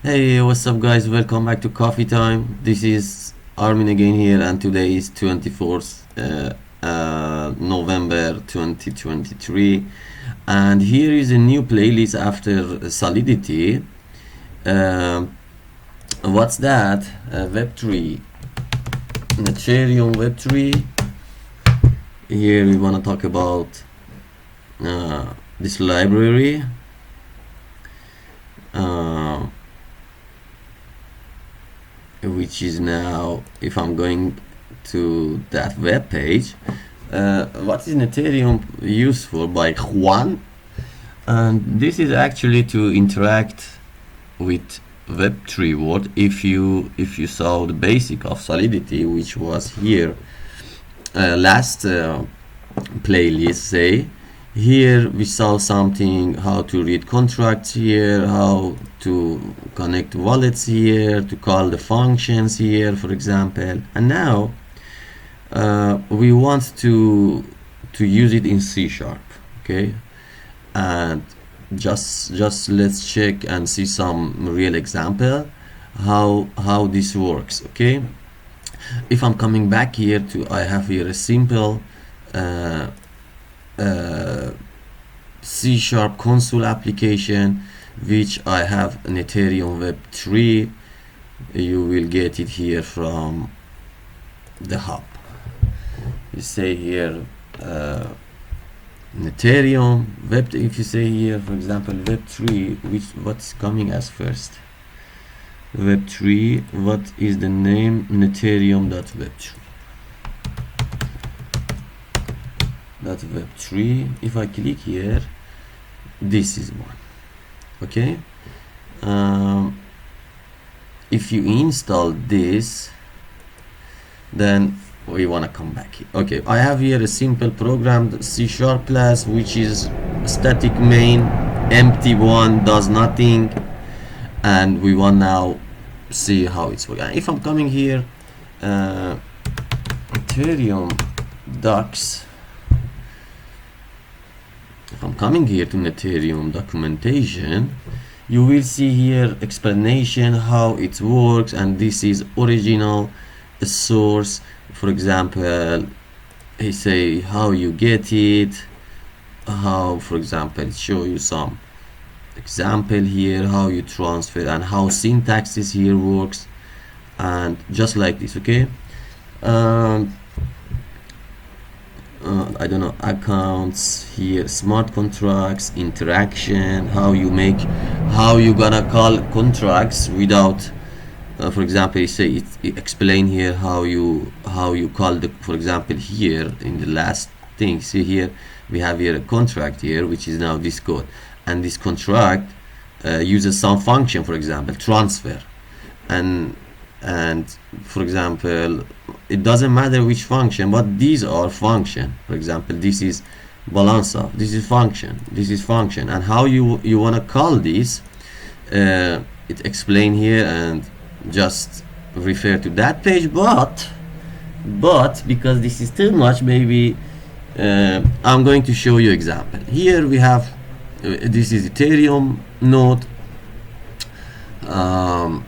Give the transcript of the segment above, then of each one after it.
Hey, what's up, guys? Welcome back to Coffee Time. This is Armin again here, and today is 24th November 2023. And here is a new playlist after Solidity. What's that? Web3, Ethereum Web3. Here we want to talk about this library. Which is now, if I'm going to that web page, what is Ethereum used for by Juan, and this is actually to interact with Web3 world. If you saw the basic of Solidity, which was here last playlist, say here we saw something, how to read contracts here, how to connect wallets here, to call the functions here, for example. And now we want to use it in C#, okay? And just let's check and see some real example how this works, okay? If I'm coming back here to, I have here a simple C# console application, which I have an Ethereum Web3. You will get it here from the hub. You say here Ethereum Web. If you say here, for example, Web3, what's coming as first? Web3. What is the name? Ethereum.web3. Web3. If I click here, this is one, okay? If you install this, then we want to come back here. Okay, I have here a simple program, C# class, which is static main, empty one, does nothing, and we want now see how it's working. If I'm coming here, Ethereum docs. If I'm coming here to Ethereum documentation, you will see here explanation how it works, and this is original source. For example, he say how you get it, how, for example, show you some example here, how you transfer and how syntaxes here works, and just like this, okay? I don't know, accounts here, smart contracts, interaction, how you gonna call contracts without for example, you say it explain here how you call the, for example, here in the last thing, see here we have here a contract here, which is now this code, and this contract uses some function, for example transfer, and for example it doesn't matter which function, but these are function. For example, this is balance of, this is function, and how you want to call this, it explain here, and just refer to that page. But because this is too much, maybe I'm going to show you example. Here we have this is Ethereum node, and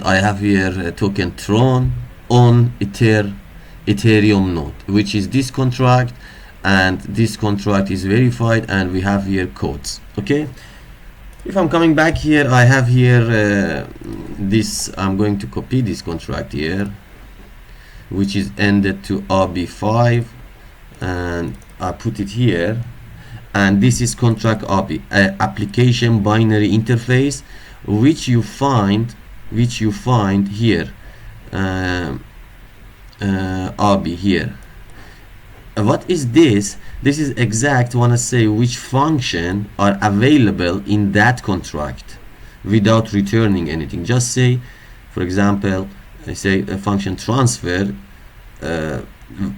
I have here a token Tron on Ethereum node, which is this contract, and this contract is verified, and we have here codes, okay? If I'm coming back here, I have here this, I'm going to copy this contract here, which is ended to RB5, and I put it here, and this is contract RB, application binary interface, which you find here, RB here. What is this? This is exact, want to say which function are available in that contract without returning anything. Just say, for example, I say a function transfer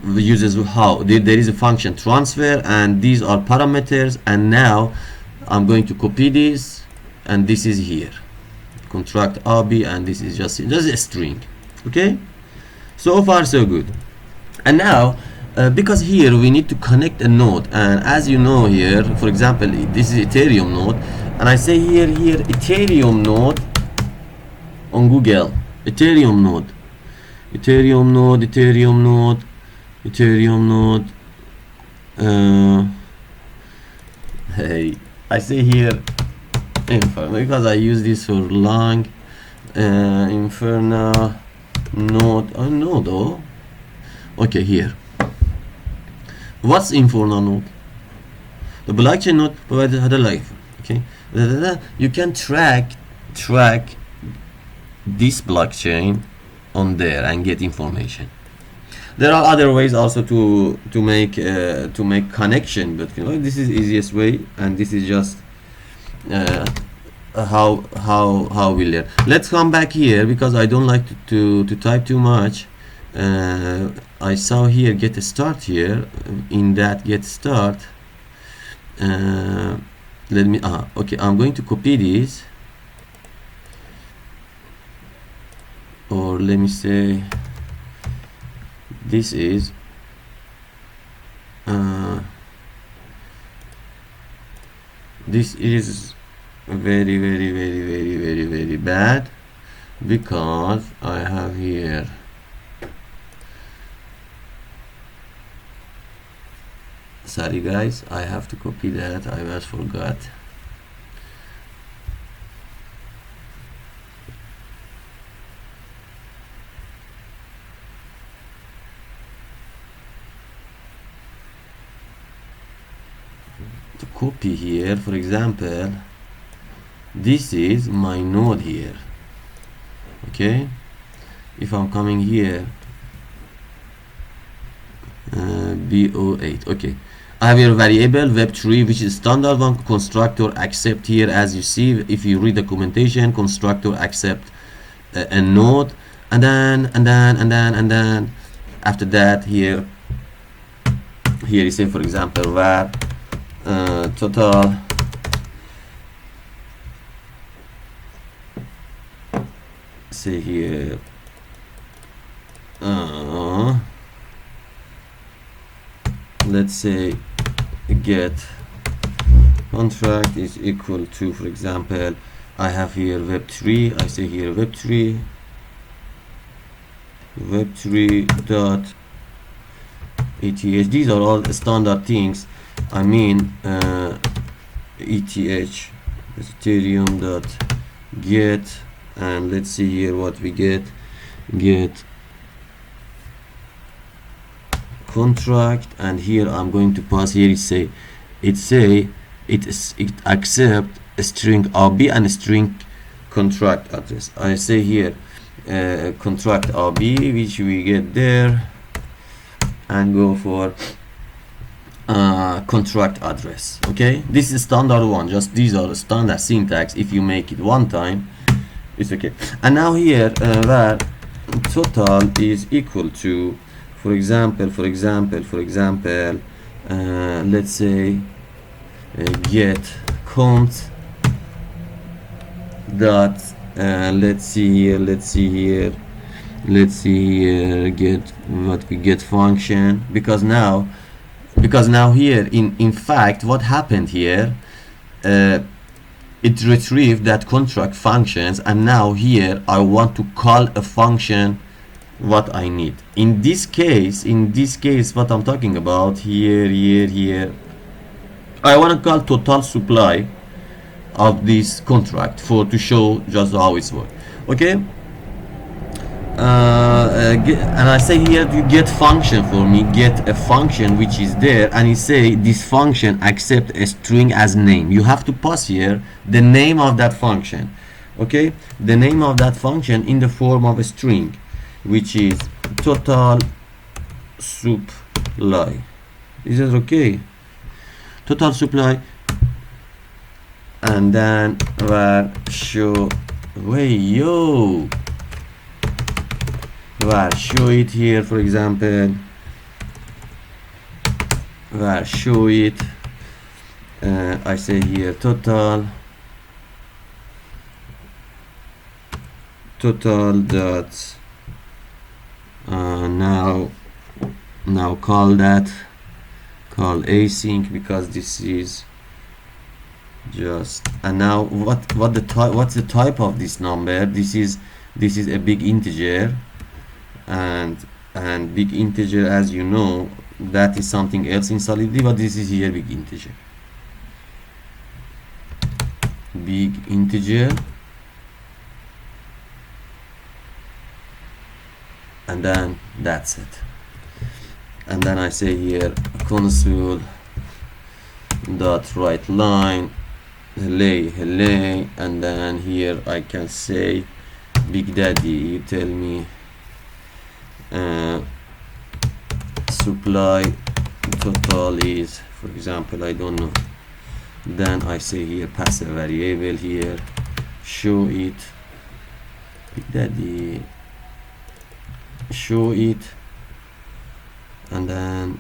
uses how there is a function transfer, and these are parameters, and now I'm going to copy this, and this is here contract RB, and this is just a string, okay? So far so good. And now because here we need to connect a node, and as you know here, for example, this is Ethereum node, and I say here Ethereum node on Google. Ethereum node, Ethereum node, Ethereum node, Ethereum node. Hey, I say here Inferno because I use this for long. Inferno node. I know though. Okay, here. What's Inferno node? The blockchain node provides other life. Okay, you can track this blockchain on there and get information. There are other ways also to make connection, but this is the easiest way, and this is just how we learn. Let's come back here because I don't like to type too much. I saw here get a start here. In that get start, let me okay, I'm going to copy this, or let me say this is very bad because I have here sorry guys, I have to copy that, I was forgot. To copy here, for example, this is my node here. Okay, if I'm coming here, BO8. Okay, I have here a variable Web3 which is standard one. Constructor accept here, as you see if you read documentation, constructor accept a node, and then after that here you say, for example, var total say here let's say get contract is equal to, for example, I have here Web3, I say here Web3 dot ETH. These are all standard things. I mean ETH is Ethereum dot get, and let's see here what we get contract, and here I'm going to pass here it accept a string RB and a string contract address. I say here contract RB, which we get there, and go for contract address. Okay, this is standard one, just these are the standard syntax. If you make it one time, it's okay. And now here where total is equal to, for example, let's say get cont dot let's see here get what we get function, because now here in fact what happened here, it retrieved that contract functions, and now here I want to call a function what I need. In this case what I'm talking about here I want to call total supply of this contract to show just how it's work. Okay, and I say here you get function for me, get a function which is there, and you say this function accept a string as name. You have to pass here the name of that function. Okay, the name of that function in the form of a string, which is total supply. Is it okay? Total supply, and then var show var show it here, for example, var show it. I say here total dot now call async, because this is just, and now what's the type of this number? This is this is a big integer, and big integer, as you know, that is something else in solidity, but this is here big integer, and then that's it. And then I say here console dot write line hello, and then here I can say Big Daddy, you tell me supply total is, for example, I don't know. Then I say here pass a variable here, show it, Big Daddy, show it, and then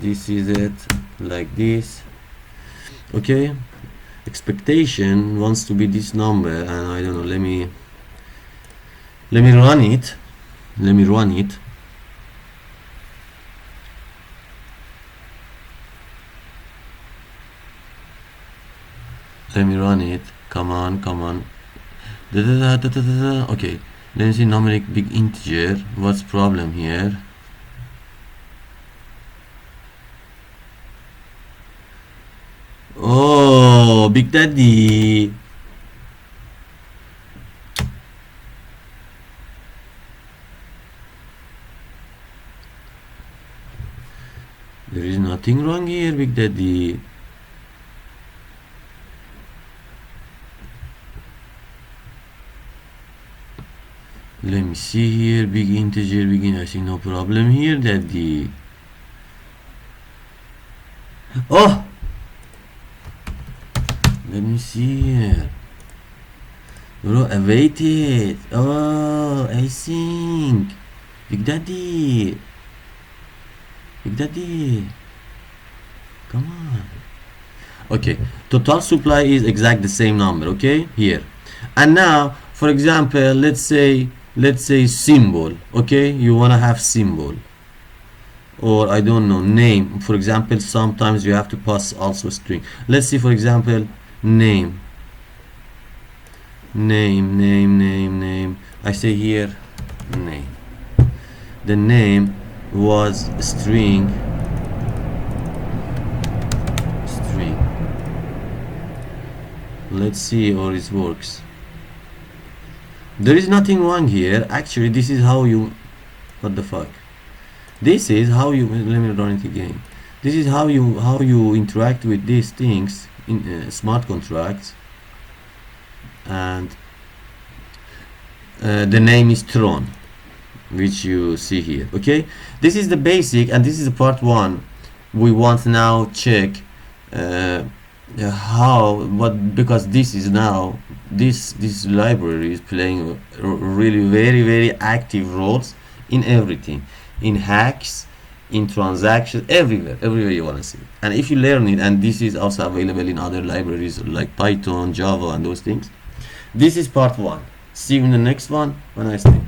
this is it, like this. Okay, expectation wants to be this number, and I don't know, let me run it. Let me run it. Come on. Okay, let me see numeric big integer. What's problem here? Oh, Big Daddy. There is nothing wrong here, Big Daddy. Let me see here, big integer, I see no problem here, Daddy. Oh! Let me see here. Bro, await it. Oh, I think. Big Daddy. Come on. Okay, total supply is exact the same number, okay? Here. And now, for example, let's say symbol, okay? You wanna have symbol. Or I don't know, name. For example, sometimes you have to pass also string. Let's see, for example, name. I say here name. The name was string. Let's see or it works. There is nothing wrong here. Actually, this is how you, what the fuck? This is how you, let me run it again. This is how you interact with these things in smart contracts. And the name is thrown, which you see here. Okay, this is the basic, and this is the part one. We want now check because this is now this library is playing really very active roles in everything, in hacks, in transactions, everywhere you want to see it. And if you learn it, and this is also available in other libraries like Python, Java, and those things. This is part one. See you in the next one. Have a nice day.